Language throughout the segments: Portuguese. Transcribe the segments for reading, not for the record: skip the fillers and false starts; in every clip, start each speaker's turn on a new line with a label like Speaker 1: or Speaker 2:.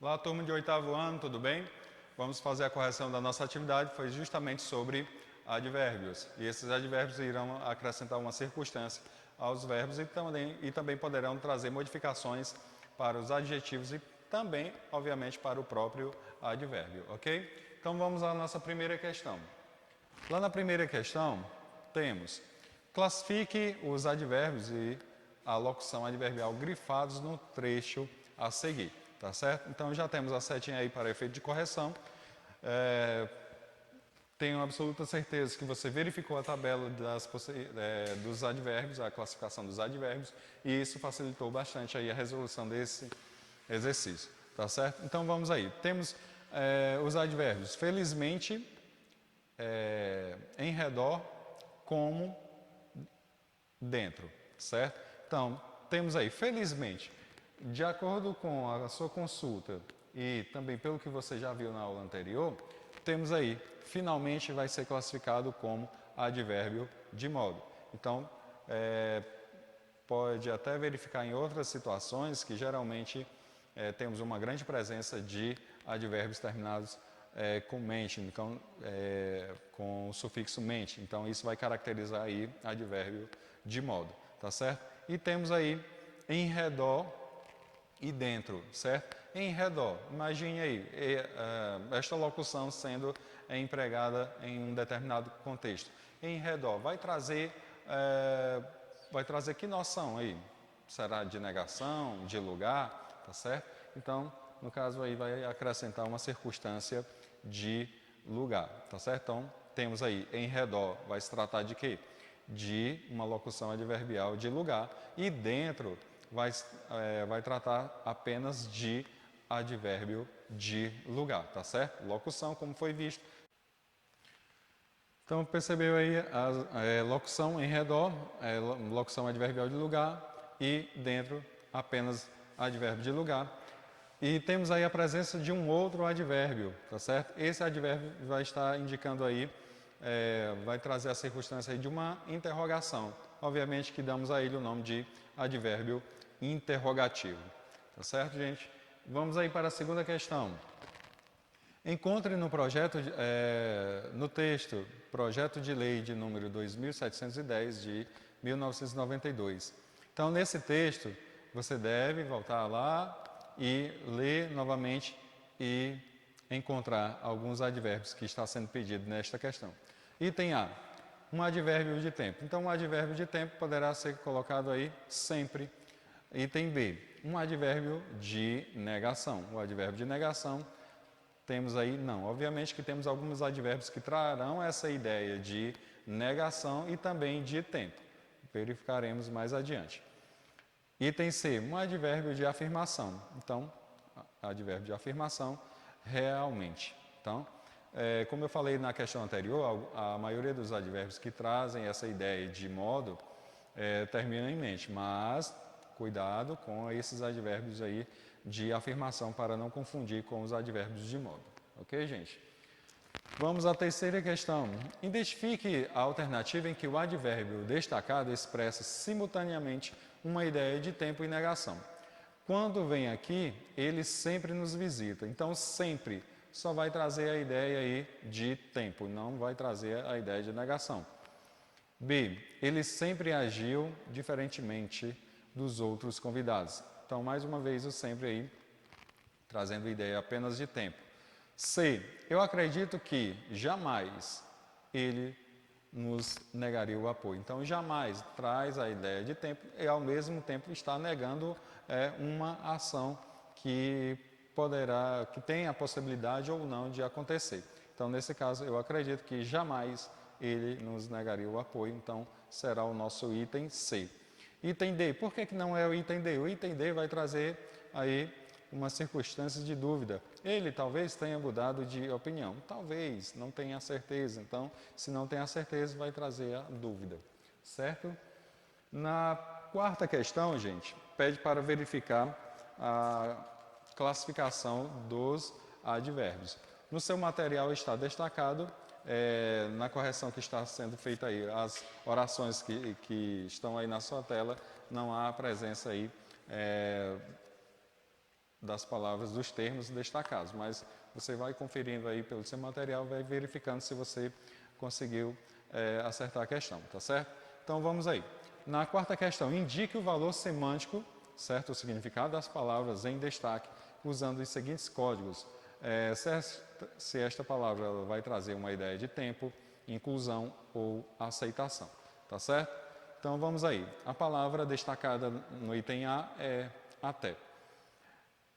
Speaker 1: Olá, turma de oitavo ano, tudo bem? Vamos fazer a correção da nossa atividade, foi justamente sobre advérbios. E esses advérbios irão acrescentar uma circunstância aos verbos e também poderão trazer modificações para os adjetivos e também, obviamente, para o próprio advérbio, ok? Então vamos à nossa primeira questão. Lá na primeira questão, temos: classifique os advérbios e a locução adverbial grifados no trecho a seguir. Tá certo? Então já temos a setinha aí para efeito de correção. Tenho absoluta certeza que você verificou a tabela dos advérbios, a classificação dos advérbios, e isso facilitou bastante aí a resolução desse exercício. Tá certo? Então vamos aí. Temos os advérbios felizmente, em redor, como, dentro. Certo? Então, temos aí felizmente. De acordo com a sua consulta e também pelo que você já viu na aula anterior, temos aí, finalmente vai ser classificado como advérbio de modo. Então, pode até verificar em outras situações que geralmente temos uma grande presença de advérbios terminados com mente, então, com o sufixo mente. Então, isso vai caracterizar aí advérbio de modo, tá certo? E temos aí em redor e dentro, certo? Em redor, imagine aí, esta locução sendo empregada em um determinado contexto. Em redor, vai trazer que noção aí? Será de negação, de lugar, tá certo? Então, no caso aí, vai acrescentar uma circunstância de lugar, tá certo? Então, temos aí, em redor, vai se tratar de quê? De uma locução adverbial de lugar. E dentro, vai tratar apenas de advérbio de lugar, tá certo? Locução, como foi visto. Então, percebeu aí a locução em redor, locução adverbial de lugar, e dentro apenas advérbio de lugar. E temos aí a presença de um outro advérbio, tá certo? Esse advérbio vai estar indicando aí, vai trazer a circunstância aí de uma interrogação. Obviamente que damos a ele o nome de advérbio interrogativo. Tá certo, gente? Vamos aí para a segunda questão. Encontre no no texto, projeto de lei de número 2710 de 1992. Então, nesse texto, você deve voltar lá e ler novamente e encontrar alguns advérbios que está sendo pedido nesta questão. Item A, um advérbio de tempo. Então, um advérbio de tempo poderá ser colocado aí sempre. Item B, um advérbio de negação. O advérbio de negação temos aí, não. Obviamente que temos alguns advérbios que trarão essa ideia de negação e também de tempo. Verificaremos mais adiante. Item C, um advérbio de afirmação. Então, advérbio de afirmação, realmente. Então, como eu falei na questão anterior, a maioria dos advérbios que trazem essa ideia de modo terminam em mente, mas cuidado com esses advérbios aí de afirmação para não confundir com os advérbios de modo. Ok, gente? Vamos à terceira questão. Identifique a alternativa em que o advérbio destacado expressa simultaneamente uma ideia de tempo e negação. Quando vem aqui, ele sempre nos visita. Então, sempre só vai trazer a ideia aí de tempo, não vai trazer a ideia de negação. B, ele sempre agiu diferentemente dos outros convidados. Então, mais uma vez, o sempre aí, trazendo ideia apenas de tempo. C, eu acredito que jamais ele nos negaria o apoio. Então, jamais traz a ideia de tempo e, ao mesmo tempo, está negando uma ação que tem a possibilidade ou não de acontecer. Então, nesse caso, eu acredito que jamais ele nos negaria o apoio. Então, será o nosso item C. Item D, por que não é o item D? O item D vai trazer aí uma circunstância de dúvida. Ele talvez tenha mudado de opinião, talvez, não tenha certeza. Então, se não tem a certeza, vai trazer a dúvida, certo? Na quarta questão, gente, pede para verificar a classificação dos advérbios. No seu material está destacado, na correção que está sendo feita aí, as orações que estão aí na sua tela, não há presença aí das palavras, dos termos destacados, mas você vai conferindo aí pelo seu material, vai verificando se você conseguiu acertar a questão, tá certo? Então vamos aí. Na quarta questão, indique o valor semântico, certo? O significado das palavras em destaque, usando os seguintes códigos. Se esta palavra ela vai trazer uma ideia de tempo, inclusão ou aceitação, tá certo? Então vamos aí. A palavra destacada no item A é até.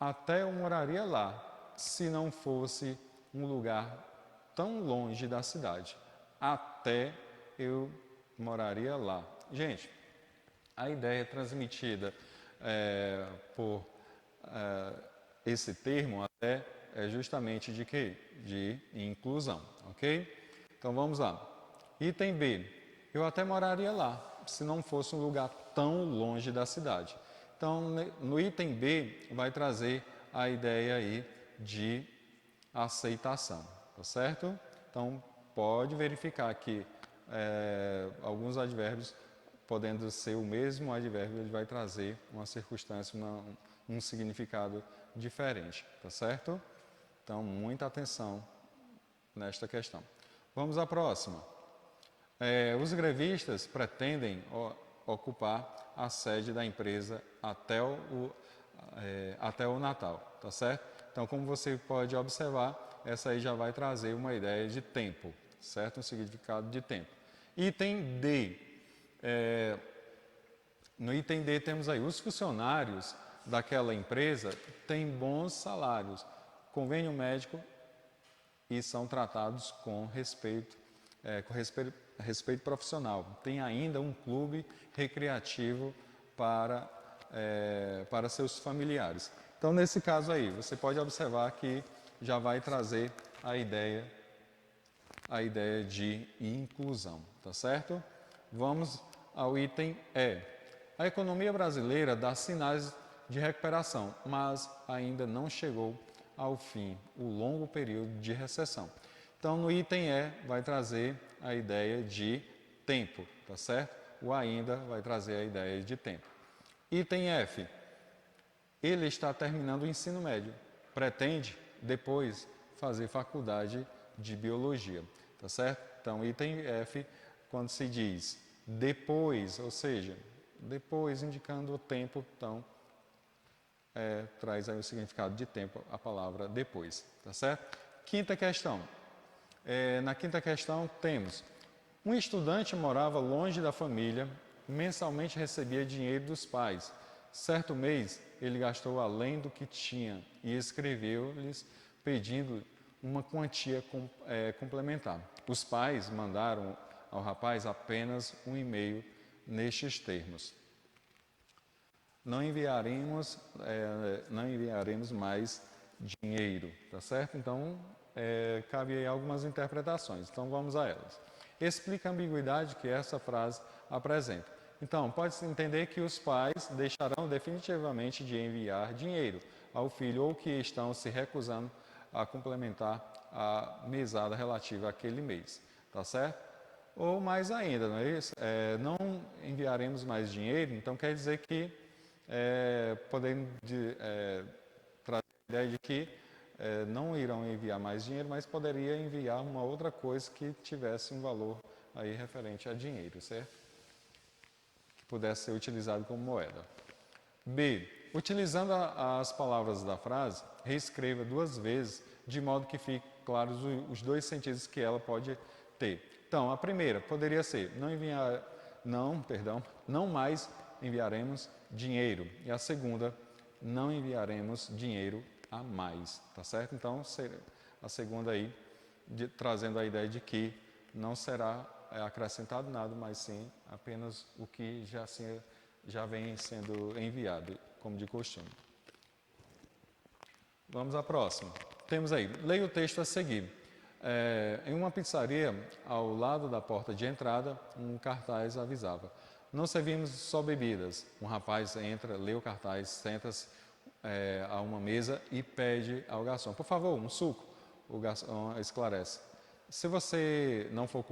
Speaker 1: Até eu moraria lá, se não fosse um lugar tão longe da cidade. Até eu moraria lá. Gente, a ideia transmitida por esse termo até é justamente de quê? De inclusão, ok? Então vamos lá. Item B. Eu até moraria lá, se não fosse um lugar tão longe da cidade. Então, no item B, vai trazer a ideia aí de aceitação, tá certo? Então, pode verificar que alguns advérbios, podendo ser o mesmo advérbio, ele vai trazer uma circunstância, um significado diferente, tá certo? Então, muita atenção nesta questão. Vamos à próxima. Os grevistas pretendem ocupar a sede da empresa até o Natal, tá certo? Então, como você pode observar, essa aí já vai trazer uma ideia de tempo, certo? Um significado de tempo. Item D. No item D temos aí, os funcionários daquela empresa têm bons salários, convênio médico e são tratados com respeito profissional. Tem ainda um clube recreativo para seus familiares. Então, nesse caso aí, você pode observar que já vai trazer a ideia de inclusão, tá certo? Vamos ao item E. A economia brasileira dá sinais de recuperação, mas ainda não chegou ao fim o longo período de recessão. Então, no item E, vai trazer a ideia de tempo, tá certo? O ainda vai trazer a ideia de tempo. Item F. Ele está terminando o ensino médio. Pretende, depois, fazer faculdade de biologia, tá certo? Então, item F, quando se diz depois, ou seja, depois indicando o tempo, então, traz aí o significado de tempo a palavra depois, tá certo? Quinta questão. Na quinta questão temos, um estudante morava longe da família, mensalmente recebia dinheiro dos pais. Certo mês, ele gastou além do que tinha e escreveu-lhes pedindo uma quantia complementar. Os pais mandaram ao rapaz apenas um e-mail nestes termos. Não enviaremos mais dinheiro, tá certo? Então, cabe aí algumas interpretações. Então, vamos a elas. Explica a ambiguidade que essa frase apresenta. Então, pode-se entender que os pais deixarão definitivamente de enviar dinheiro ao filho ou que estão se recusando a complementar a mesada relativa àquele mês, tá certo? Ou mais ainda, não é isso? Não enviaremos mais dinheiro, então quer dizer que podemos trazer a ideia de que não irão enviar mais dinheiro, mas poderia enviar uma outra coisa que tivesse um valor aí referente a dinheiro, certo? Que pudesse ser utilizado como moeda. B. Utilizando as palavras da frase, reescreva 2 vezes, de modo que fiquem claros os 2 sentidos que ela pode ter. Então, a primeira poderia ser, não mais enviaremos dinheiro. E a segunda, não enviaremos dinheiro a mais, tá certo? Então, a segunda aí, trazendo a ideia de que não será acrescentado nada, mas sim apenas o que já vem sendo enviado, como de costume. Vamos à próxima. Temos aí, leia o texto a seguir. Em uma pizzaria, ao lado da porta de entrada, um cartaz avisava: não servimos só bebidas. Um rapaz entra, lê o cartaz, senta-se a uma mesa e pede ao garçom: por favor, um suco. O garçom esclarece: se você não for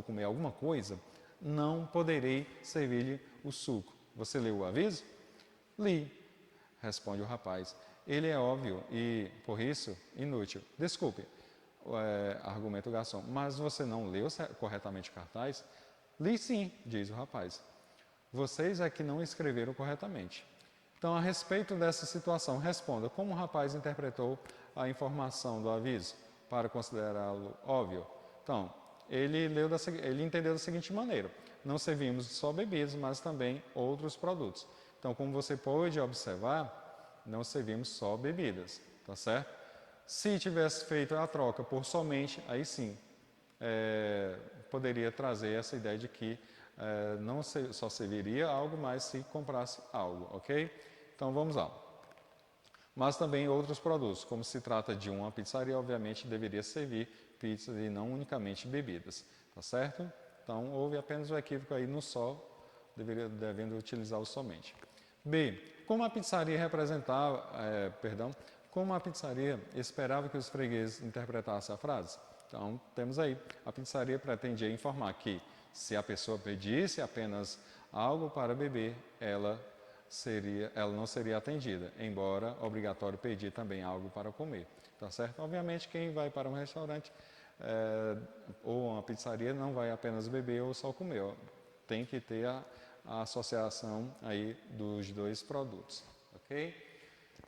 Speaker 1: comer alguma coisa, não poderei servir-lhe o suco. Você leu o aviso? Li. responde o rapaz. Ele é óbvio e, por isso, inútil. Desculpe, argumenta o garçom, mas você não leu corretamente o cartaz? Li sim, diz o rapaz. Vocês é que não escreveram corretamente. Então, a respeito dessa situação, responda como o rapaz interpretou a informação do aviso para considerá-lo óbvio. Então, ele entendeu da seguinte maneira: não servimos só bebidas, mas também outros produtos. Então, como você pode observar, não servimos só bebidas, tá certo? Se tivesse feito a troca por somente, aí sim, poderia trazer essa ideia de que não só serviria algo, mas se comprasse algo, ok? Então vamos lá. Mas também outros produtos, como se trata de uma pizzaria, obviamente deveria servir pizzas e não unicamente bebidas, tá certo? Então houve apenas um equívoco aí no só, devendo utilizar o somente. B. Como a pizzaria esperava que os fregueses interpretassem a frase? Então, temos aí, a pizzaria pretendia informar que, se a pessoa pedisse apenas algo para beber, ela não seria atendida, embora obrigatório pedir também algo para comer, tá certo? Obviamente, quem vai para um restaurante ou uma pizzaria não vai apenas beber ou só comer, ó. Tem que ter a associação aí dos dois produtos, ok?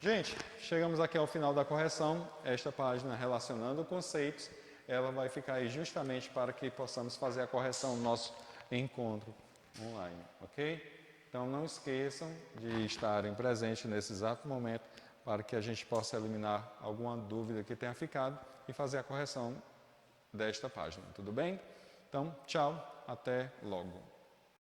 Speaker 1: Gente, chegamos aqui ao final da correção. Esta página relacionando conceitos, ela vai ficar aí justamente para que possamos fazer a correção no nosso encontro online, ok? Então não esqueçam de estarem presentes nesse exato momento para que a gente possa eliminar alguma dúvida que tenha ficado e fazer a correção desta página, tudo bem? Então, tchau, até logo.